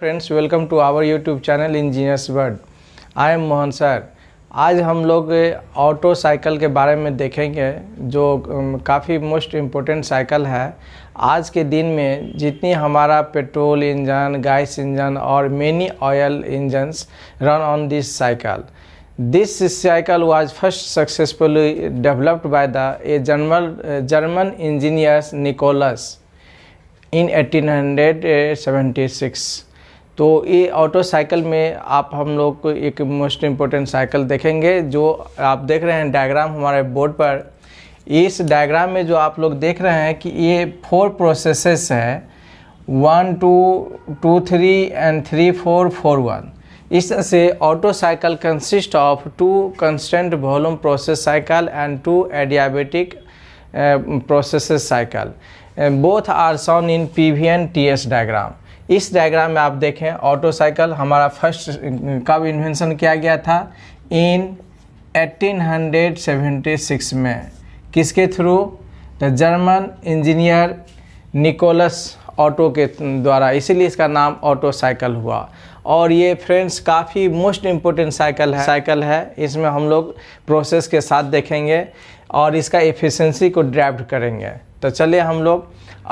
Friends, welcome to our YouTube channel engineers world. I am Mohan sir. आज हम लोग auto cycle के बारे में देखेंगे जो काफ़ी मोस्ट इम्पोर्टेंट साइकिल है। आज के दिन में जितनी हमारा पेट्रोल इंजन, गैस इंजन और many oil engines run on this cycle. This cycle was first successfully developed by a German engineer Nicholas in 1876। तो ये ऑटो साइकिल में आप हम लोग को एक मोस्ट इम्पोर्टेंट साइकिल देखेंगे। जो आप देख रहे हैं डायग्राम हमारे बोर्ड पर, इस डायग्राम में जो आप लोग देख रहे हैं कि ये 4 प्रोसेसेस है, 1 2 2 3 एंड 3 4 4 1। इस तरह से Otto cycle consist of 2 constant volume process cycle and 2 adiabatic process cycle. Both are shown in PV and TS diagram. इस डायग्राम में आप देखें ऑटो साइकिल हमारा फर्स्ट कब इन्वेंशन किया गया था? इन 1876 में। किसके through? The German engineer Nikolaus Otto के द्वारा, इसीलिए इसका नाम ऑटो साइकिल हुआ। और ये फ्रेंड्स काफ़ी मोस्ट इम्पोर्टेंट साइकिल है। इसमें हम लोग प्रोसेस के साथ देखेंगे और इसका एफिशिएंसी को ड्राइव करेंगे। तो चलिए हम लोग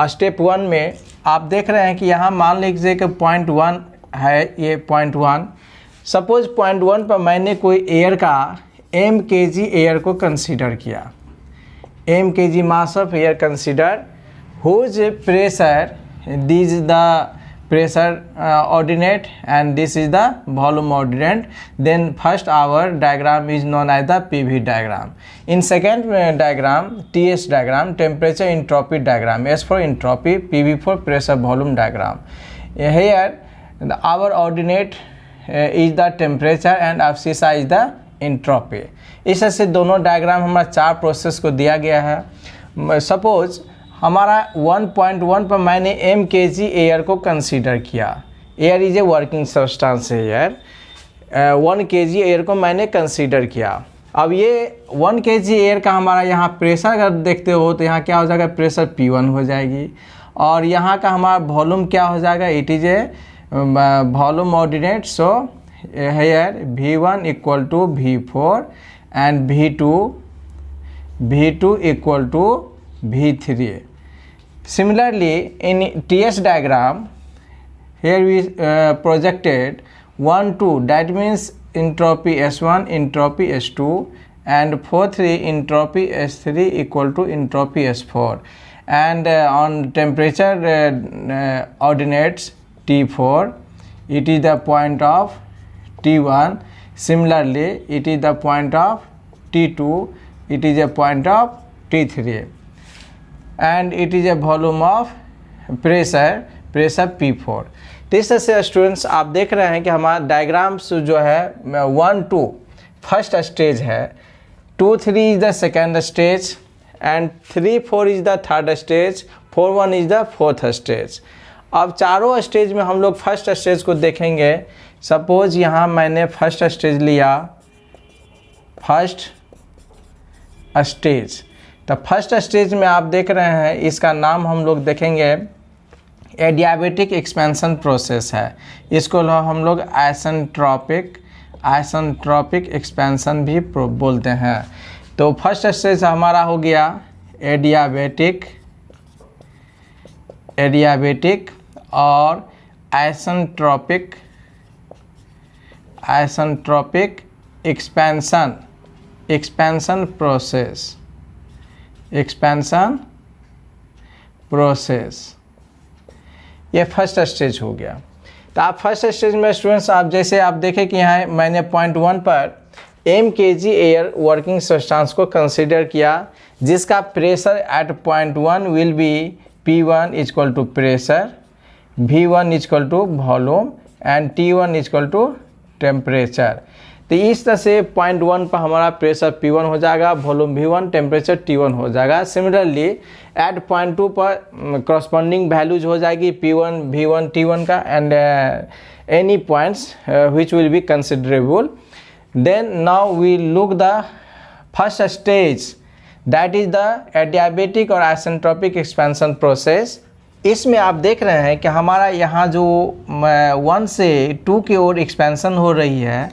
स्टेप 1 में आप देख रहे हैं कि यहाँ मान लीजिए कि पॉइंट 1 है, ये पॉइंट 1। सपोज पॉइंट 1 पर मैंने कोई एयर का mkg एयर को कंसीडर किया, mkg mass of air consider, whose pressure, this is the pressure ordinate and this is the volume ordinate. Then first our diagram is known as the PV diagram. In second diagram, TS diagram, temperature entropy diagram, S for entropy, PV for pressure volume diagram. Here our ordinate is the temperature and abscissa is the entropy. इस से दोनों diagram हमारा 4 process को दिया गया है। Suppose हमारा 1.1 पर मैंने mkg एयर को कंसीडर किया। Air is a working substance है यार। 1 kg एयर को मैंने कंसीडर किया। अब ये 1 kg एयर का हमारा यहाँ प्रेशर अगर देखते हो तो यहाँ क्या हो जाएगा? प्रेशर P1 हो जाएगी। और यहाँ का हमारा वॉल्यूम क्या हो जाएगा? It is a volume ordinate. So here V1 equal to V4 and V2 equal to V3। Similarly, in TS diagram, here we projected 1 2, that means entropy S1, entropy S2, and 4 3, entropy S3 equal to entropy S4, and on temperature ordinates T4, it is the point of T1. Similarly, it is the point of T2, it is a point of T3, and it is a volume of pressure P4। तो इस तरह से students आप देख रहे हैं कि हमारा डायग्राम्स जो है 1 2 फर्स्ट स्टेज है, 2 3 is the second stage, and 3 4 is the third stage, 4 1 is the fourth stage. अब चारों स्टेज में हम लोग फर्स्ट स्टेज को देखेंगे। सपोज यहाँ मैंने फर्स्ट स्टेज लिया, फर्स्ट स्टेज। तो फर्स्ट स्टेज में आप देख रहे हैं इसका नाम हम लोग देखेंगे एडियाबेटिक एक्सपेंशन प्रोसेस है। इसको हम लोग आइसेंट्रोपिक एक्सपेंशन भी बोलते हैं। तो फर्स्ट स्टेज हमारा हो गया एडियाबेटिक और आइसेंट्रोपिक एक्सपेंशन प्रोसेस, ये फर्स्ट स्टेज हो गया। तो आप फर्स्ट स्टेज में स्टूडेंट्स आप जैसे आप देखें कि यहाँ मैंने पॉइंट 1 पर mkg एयर वर्किंग सब्सटेंस को कंसीडर किया, जिसका pressure at point 1 will be P1 equal to pressure, V1 equal to volume and T1 equal to temperature. तो इस तरह से पॉइंट 1 पर हमारा प्रेशर P1 हो जाएगा, वॉल्यूम V1, टेम्परेचर T1 हो जाएगा। सिमिलरली एट पॉइंट 2 पर करस्पॉन्डिंग वैल्यूज हो जाएगी P1, V1, T1 का, and any points which will be considerable. Then now we look the first stage, that is the adiabatic और isentropic expansion process. इसमें आप देख रहे हैं कि हमारा यहाँ जो 1 से 2 की ओर एक्सपेंशन हो रही है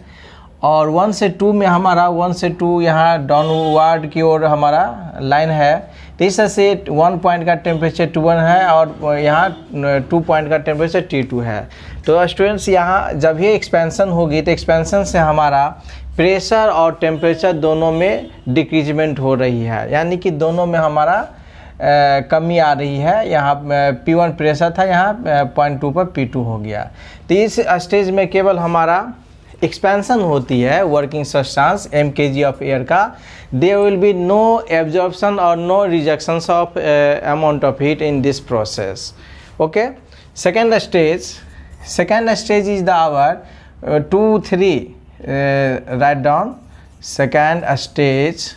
और 1 से 2 में हमारा 1 से 2 यहाँ डाउनवर्ड की ओर हमारा लाइन है। तो इस तरह से 1 पॉइंट का टेम्परेचर T1 है और यहाँ 2 पॉइंट का टेम्परेचर T2 है। तो स्टूडेंट्स यहाँ जब ये एक्सपेंशन होगी तो एक्सपेंशन से हमारा प्रेशर और टेम्परेचर दोनों में डिक्रीजमेंट हो रही है, यानी कि दोनों में हमारा कमी आ रही है। यहाँ P1 प्रेशर था, यहाँ 0.2 पर P2 हो गया। तो इस स्टेज में केवल हमारा एक्सपेंशन होती है working substance mkg of air का। There will be no absorption और no rejections of amount of heat in this process. Okay, second stage is the our 2, 3 write down second stage.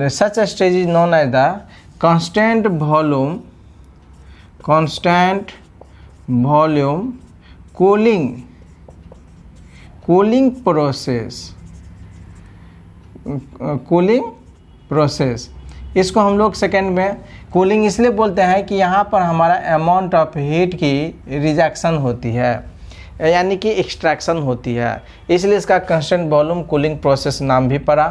Such a stage is known as the constant volume cooling process। इसको हम लोग second में cooling इसलिए बोलते हैं कि यहाँ पर हमारा अमाउंट ऑफ हीट की रिजेक्शन होती है, यानी कि एक्सट्रैक्शन होती है, इसलिए इसका कांस्टेंट वॉल्यूम कूलिंग प्रोसेस नाम भी पड़ा।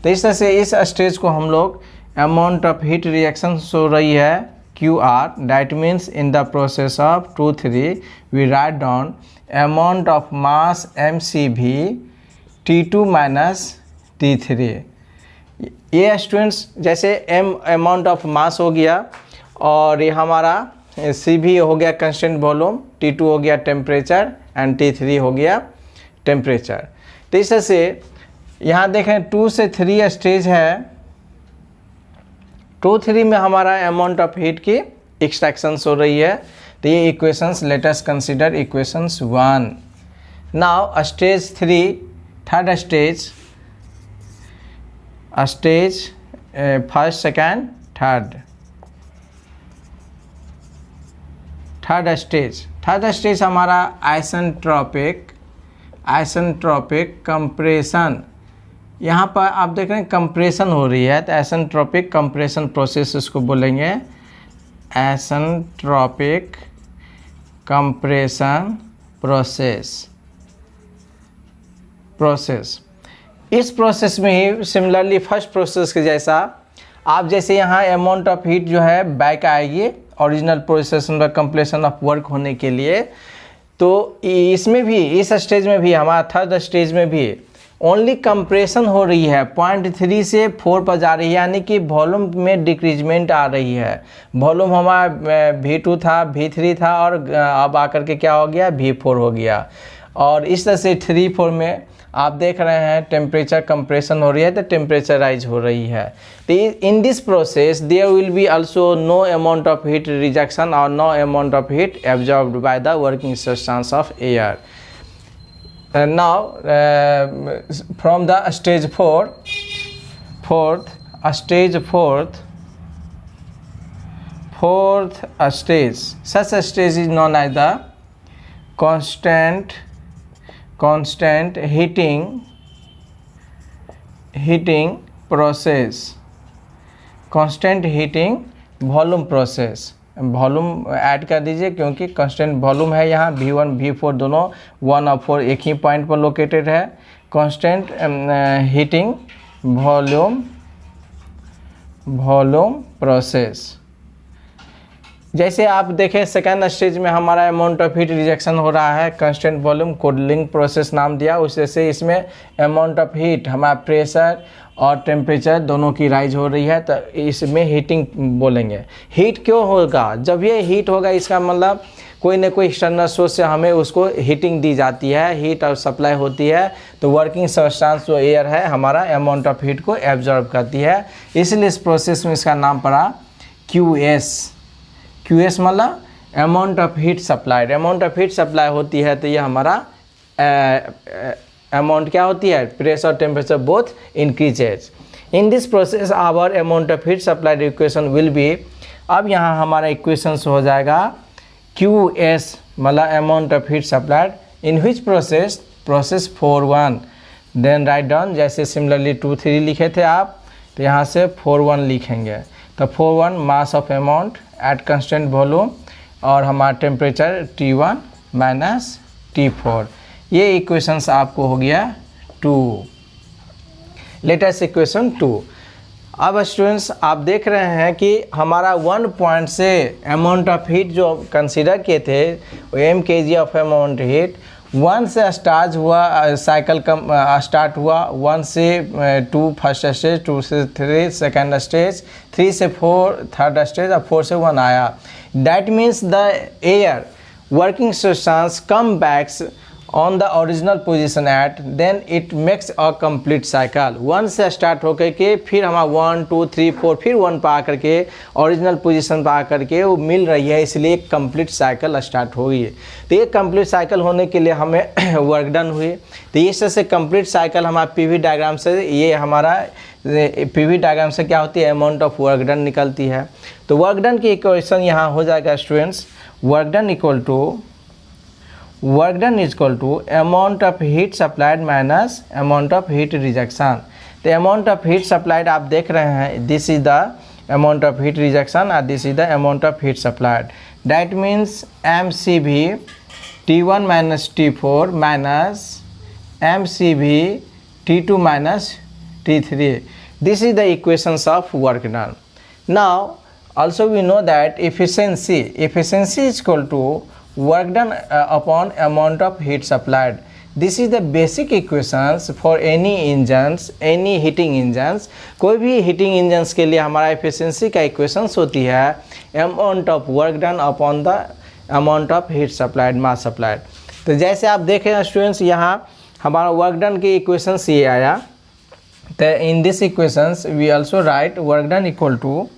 तो इस तरह से इस स्टेज को हम लोग अमाउंट ऑफ हीट रिएक्शन हो रही है QR, that means in the process of 2, 3 we write down amount of mass mCV T2 minus T3। ये स्टूडेंट्स जैसे अमाउंट ऑफ मास हो गया और ये हमारा CV हो गया कांस्टेंट वॉल्यूम, T2 हो गया टेम्परेचर एंड T3 हो गया टेम्परेचर। तो इस तरह से यहाँ देखें 2 से 3 स्टेज है। 2, 3 में हमारा अमाउंट ऑफ हीट की एक्सट्रैक्शंस हो रही है। तो ये equations let us consider equations 1। Now stage 3, third stage first, second, third stage हमारा आइसेंट्रोपिक कंप्रेशन। यहाँ पर आप देख रहे हैं कंप्रेशन हो रही है, तो आइसेंट्रोपिक कंप्रेशन प्रोसेस इसको बोलेंगे, आइसेंट्रोपिक कंप्रेशन प्रोसेस। इस प्रोसेस में ही सिमिलरली फर्स्ट प्रोसेस के जैसा आप जैसे यहाँ अमाउंट ऑफ हीट जो है बैक आएगी ओरिजिनल प्रोसेस में कंप्लीशन ऑफ वर्क होने के लिए। तो इसमें भी इस स्टेज में भी हमारा थर्ड स्टेज में भी ओनली कंप्रेशन हो रही है, 0.3 से 4 पर जा रही है, यानी कि वॉल्यूम में डिक्रीजमेंट आ रही है। वॉल्यूम हमारा V2 था, V3 था और अब आकर के क्या हो गया, V4 हो गया। और इस तरह से 3, 4 में आप देख रहे हैं टेम्परेचर कंप्रेशन हो रही है, तो टेम्परेचर राइज हो रही है। तो in this process there will be also no amount of heat rejection और no amount of heat absorbed by the working substance of air. Now from the stage 4, fourth stage, such a stage is known as the constant heating process, constant heating volume process। Volume add कर दीजिए क्योंकि constant volume है यहाँ V1 V4 दोनों 1 और 4 एक ही point पर located है। Constant heating volume process. जैसे आप देखें सेकेंड स्टेज में हमारा अमाउंट ऑफ हीट रिजेक्शन हो रहा है, कांस्टेंट वॉल्यूम कूलिंग प्रोसेस नाम दिया, उससे से इसमें अमाउंट ऑफ हीट हमारा प्रेशर और टेम्परेचर दोनों की राइज हो रही है, तो इसमें हीटिंग बोलेंगे। हीट क्यों होगा, जब ये हीट होगा इसका मतलब कोई ना कोई एक्सटर्नल सोर्स से हमें उसको हीटिंग दी जाती है, हीट और सप्लाई होती है, तो वर्किंग सब्सटेंस जो एयर है हमारा अमाउंट ऑफ हीट को एब्जॉर्ब करती है, इसलिए इस प्रोसेस में इसका नाम पड़ा QS मतलब amount of heat supplied. Amount of heat supply होती है तो ये हमारा अमाउंट क्या होती है, प्रेशर और temperature both increases. In this process our amount of heat supplied equation will be, अब यहाँ हमारा इक्वेशन हो जाएगा QS मतलब amount of heat supplied in which process 4-1। Then write down, जैसे सिमिलरली 2-3 लिखे थे आप, तो यहाँ से 4-1 लिखेंगे। तो 4-1 mass of amount at constant volume और हमारा टेम्परेचर T1 माइनस T4। ये इक्वेशंस आपको हो गया 2। Latest equation 2। अब स्टूडेंट्स आप देख रहे हैं कि हमारा 1 पॉइंट से अमाउंट ऑफ हीट जो कंसीडर किए थे m kg of amount heat 1 से स्टार्ट हुआ, साइकिल स्टार्ट हुआ 1 से 2 फर्स्ट स्टेज, 2 से 3 सेकेंड स्टेज, 3 से 4 थर्ड स्टेज और 4 से 1 आया। That means the air working substance come backs on the original position at then it makes a complete cycle. 1 से स्टार्ट होकर के फिर हमारा 1 2 3 4 फिर 1 पर आकर के ओरिजिनल पोजीशन पर आकर के वो मिल रही है, इसलिए एक कंप्लीट साइकिल स्टार्ट हो गई है। तो ये कंप्लीट साइकिल होने के लिए हमें वर्क डन हुई। तो इस तरह से कंप्लीट साइकिल हमारा पीवी डायग्राम से, ये हमारा पीवी डायग्राम से क्या होती है, अमाउंट ऑफ वर्क डन निकलती है। तो वर्क डन की इक्वेशन यहाँ हो जाएगा students, work done equal to amount of heat supplied minus amount of heat rejection. तो अमाउंट ऑफ हीट सप्लाइड आप देख रहे हैं, this is the amount of heat rejection और this is the amount of heat supplied. That means MCV T1 minus T4 minus MCV T2 minus T3। This is the equations of work done. Now also we know that efficiency is equal to work done upon amount of heat supplied. This is the basic equations for any engines, any heating engines। कोई भी heating engines के लिए हमारा efficiency का equations होती है amount of work done upon the amount of heat supplied, mass supplied। तो जैसे आप देखें स्टूडेंट्स, यहाँ हमारा work done की equations ये आया। तो in this equations we also write work done equal to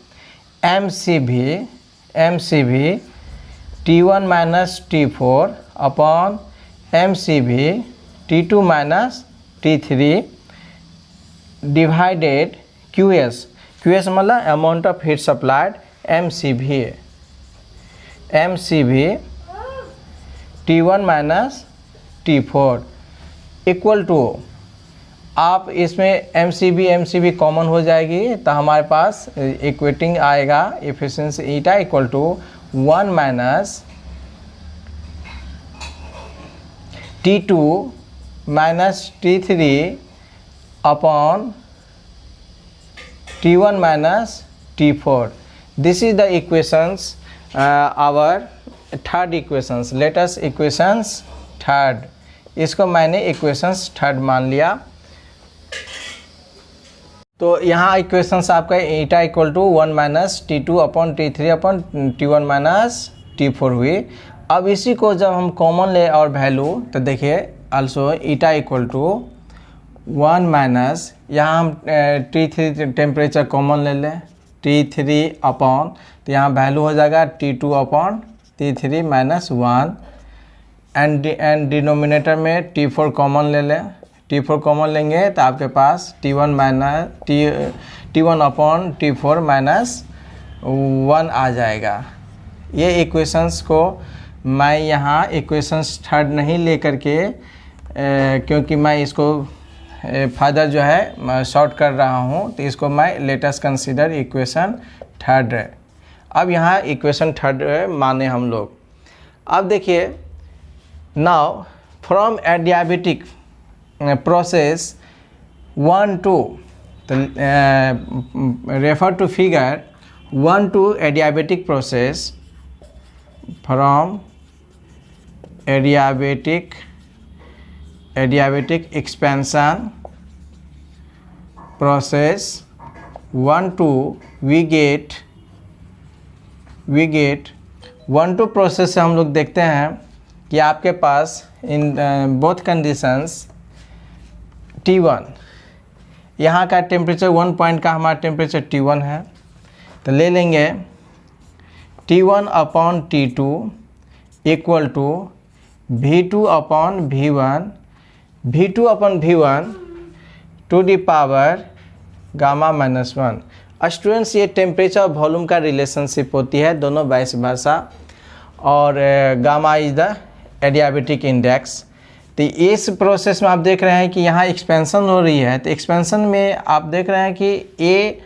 MCV T1 minus T4 upon MCV T2 minus T3 divided QS मतलब amount of heat supplied MCV T1 minus T4 equal to, आप इसमें MCV common हो जाएगी तो हमारे पास equating आएगा efficiency eta equal to 1 minus T2 minus T3 upon T1 minus T4। This is the equations our third equations. Latest equations third, इसको मैंने इक्वेशंस थर्ड मान लिया। तो यहाँ इक्वेशंस आपका eta equal to 1 minus T2 upon T3 upon T1 minus T4 हुई। अब इसी को जब हम कॉमन ले और वैल्यू, तो देखिए also eta equal to 1 minus, यहाँ हम T3 टेम्परेचर कॉमन ले लें, T3 अपॉन, तो यहाँ वैल्यू हो जाएगा T2 upon T3 minus 1 and denominator में T4 कॉमन ले लें। T4 कॉमन लेंगे तो आपके पास T1 minus T1 upon T4 minus 1 आ जाएगा। ये इक्वेशंस को मैं यहाँ इक्वेशंस थर्ड नहीं लेकर के क्योंकि मैं इसको फर्दर जो है शॉर्ट कर रहा हूँ, तो इसको मैं लेटेस्ट कंसीडर इक्वेशन थर्ड। अब यहाँ इक्वेशन थर्ड माने हम लोग। अब देखिए, now from adiabatic process 1 to refer to figure 1 to adiabatic process, from adiabatic expansion process 1 to we get 1 to process से हम लोग देखते हैं कि आपके पास इन बोथ कंडीशंस T1, यहाँ का टेम्परेचर 1 पॉइंट का हमारा टेम्परेचर T1 है, तो ले लेंगे T1 upon T2 equal to V2 upon V1 to the power gamma minus 1। Students, ये टेम्परेचर और वॉल्यूम का रिलेशनशिप होती है, दोनों वाइस वर्सा, और gamma is the adiabatic index. तो इस प्रोसेस में आप देख रहे हैं कि यहाँ एक्सपेंशन हो रही है, तो एक्सपेंशन में आप देख रहे हैं कि ये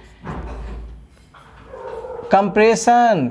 compression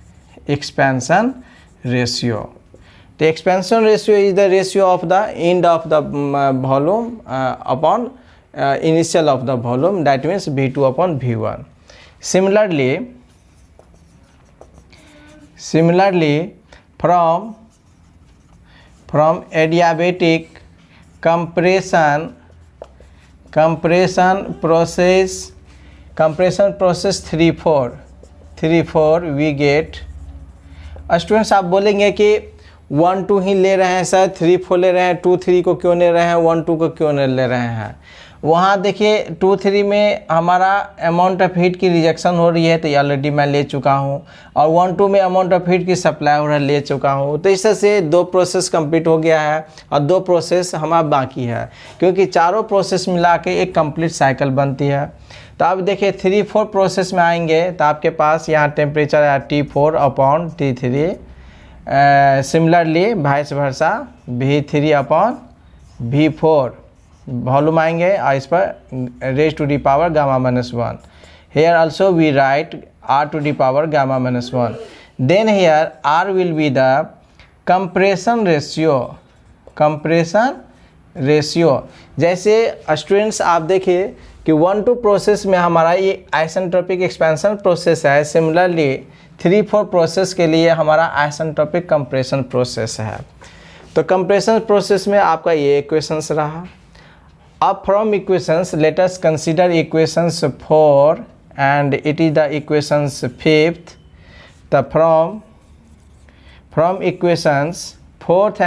expansion ratio. The expansion ratio is the ratio of the end of the volume upon initial of the volume, that means V2 upon V1. Similarly from adiabatic compression process 3-4 we get, students आप बोलेंगे कि 1-2 ही ले रहे हैं sir, 3-4 ले रहे हैं, 2-3 को क्यों ले रहे हैं, 1-2 को क्यों नहीं ले रहे हैं। वहाँ देखिए 2-3 में हमारा अमाउंट ऑफ हीट की रिजेक्शन हो रही है, तो ये ऑलरेडी मैं ले चुका हूँ, और 1-2 में अमाउंट ऑफ हीट की सप्लाई हो रहा है, ले चुका हूँ। तो इस तरह से 2 प्रोसेस कंप्लीट हो गया है और 2 प्रोसेस हमारा बाकी है, क्योंकि चारों प्रोसेस मिला के एक कंप्लीट साइकिल बनती है। तो अब देखिए 3-4 प्रोसेस में आएंगे तो आपके पास यहाँ टेम्परेचर है T4 upon T3, similarly vice versa V3 upon V4 volume आएंगे, और इस पर raise to the power gamma minus 1। Here also we write R to the power gamma minus 1। Then here R will be the compression ratio. जैसे students आप देखिए कि 1-2 process में हमारा ये आइसेंट्रोपिक एक्सपेंशन प्रोसेस है, सिमिलरली 3-4 प्रोसेस के लिए हमारा आइसेंट्रोपिक कंप्रेशन प्रोसेस है। तो कंप्रेशन प्रोसेस में आपका ये इक्वेशंस रहा। अब from equations let us consider equations 4 and it is the equations 5th। The from equations 4th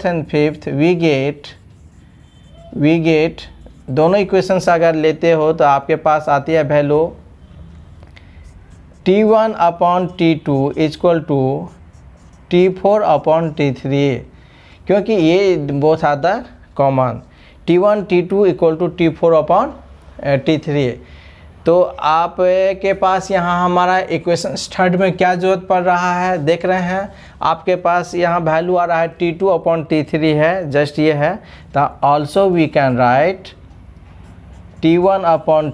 and 5th we get दोनों इक्वेशंस अगर लेते हो तो आपके पास आती है value T1 upon T2 equal to T4 upon T3, क्योंकि ये both are the common, T1 T2 equal to T4 upon T3। तो आप के पास यहाँ हमारा इक्वेशन थर्ड में क्या जरूरत पड़ रहा है, देख रहे हैं आपके पास यहाँ वैल्यू आ रहा है T2 अपॉन T3 है, जस्ट ये है। तो also we can write T1 upon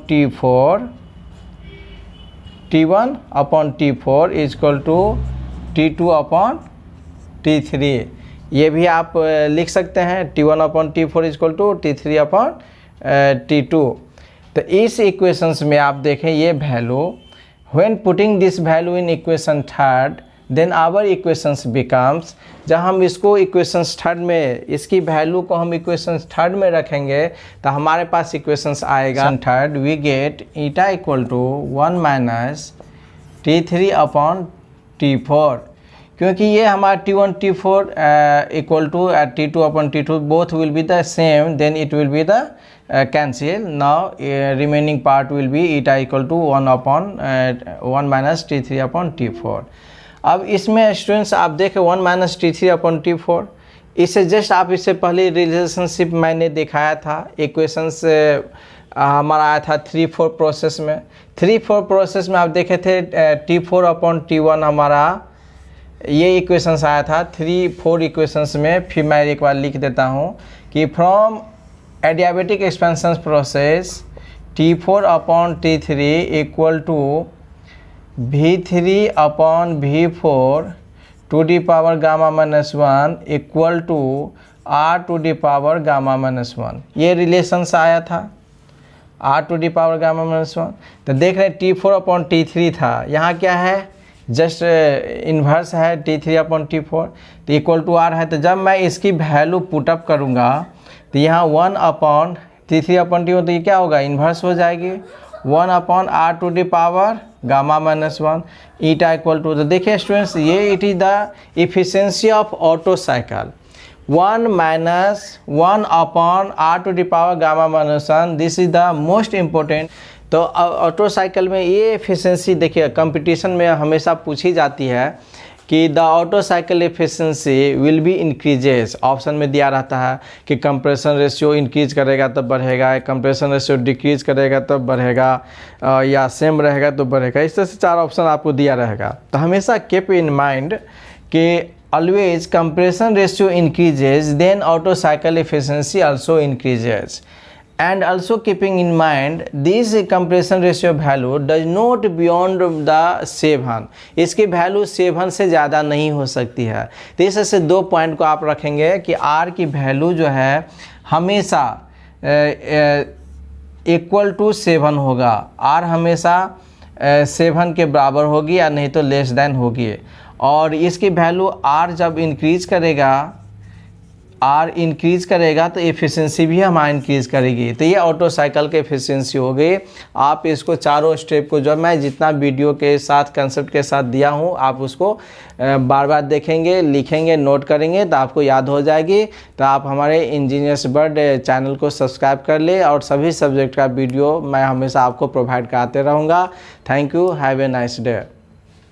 T4 equal to T2 upon T3, ये भी आप लिख सकते हैं T1 upon T4 equal to T3 upon T2। तो इस इक्वेशंस में आप देखें ये value, when putting this value in equation third then our equations becomes, जब हम इसको इक्वेशंस थर्ड में इसकी वैल्यू को हम इक्वेशंस थर्ड में रखेंगे तो हमारे पास इक्वेशंस आएगा third we get eta equal to 1 minus T3 upon T4, क्योंकि ये हमारा T1 T4 equal to T2 upon T2 both will be the same, then it will be the cancel. Now remaining part will be eta equal to 1 minus T3 upon T4। अब इसमें students आप देखें 1 minus T3 upon T4, इससे just आप इससे पहले relationship मैंने दिखाया था, इक्वेशंस हमारा आया था 3-4 प्रोसेस में। 3-4 प्रोसेस में आप देखे थे T4 अपॉन T1 हमारा ये इक्वेशंस आया था। 3-4 इक्वेशंस में फिर मैं एक बार लिख देता हूँ कि from adiabatic expansion process T4 upon T3 equal to V3 upon V4 to the power gamma minus 1 equal to R to the power gamma minus 1, ये रिलेशंस आया था R to the power gamma minus 1। तो देख रहे हैं T4 upon T3 था, यहाँ क्या है जस्ट इन्वर्स है T3 अपॉन T4, तो इक्वल टू R है। तो जब मैं इसकी वैल्यू पुटअप करूँगा तो यहाँ 1 अपॉन T3 अपॉन T4, तो ये क्या होगा इन्वर्स हो जाएगी 1 upon R to the power gamma minus 1 eta equal to. तो देखिए स्टूडेंट्स ये it is the efficiency of Otto cycle 1 minus 1 upon R to the power gamma minus 1, this is the most important. तो Otto cycle में ये efficiency देखिए competition में हमेशा पूछी जाती है कि the auto cycle efficiency will be increases. Option में दिया रहता है कि कंप्रेशन रेशियो इंक्रीज करेगा तब बढ़ेगा, कंप्रेशन रेशियो डिक्रीज करेगा तब बढ़ेगा, या सेम रहेगा तो बढ़ेगा। इस तरह से 4 ऑप्शन आपको दिया रहेगा। तो हमेशा कीप इन माइंड कि always compression ratio increases then auto cycle efficiency also increases, and also keeping in mind this compression ratio value does not beyond the 7। इसकी वैल्यू 7 से ज़्यादा नहीं हो सकती है। तो इस से 2 पॉइंट को आप रखेंगे कि R की वैल्यू जो है हमेशा इक्वल टू 7 होगा। R हमेशा 7 के बराबर होगी या नहीं तो लेस देन होगी। और इसकी वैल्यू R जब इंक्रीज करेगा तो एफिशिएंसी भी हमारा इंक्रीज करेगी। तो ये ऑटो साइकिल की एफिशिएंसी हो गई। आप इसको चारों स्टेप को जो मैं जितना वीडियो के साथ कंसेप्ट के साथ दिया हूँ आप उसको बार बार देखेंगे, लिखेंगे, नोट करेंगे तो आपको याद हो जाएगी। तो आप हमारे इंजीनियर्स वर्ल्ड चैनल को सब्सक्राइब कर ले और सभी सब्जेक्ट का वीडियो मैं हमेशा आपको प्रोवाइड कराते रहूँगा। Thank you, have a nice day.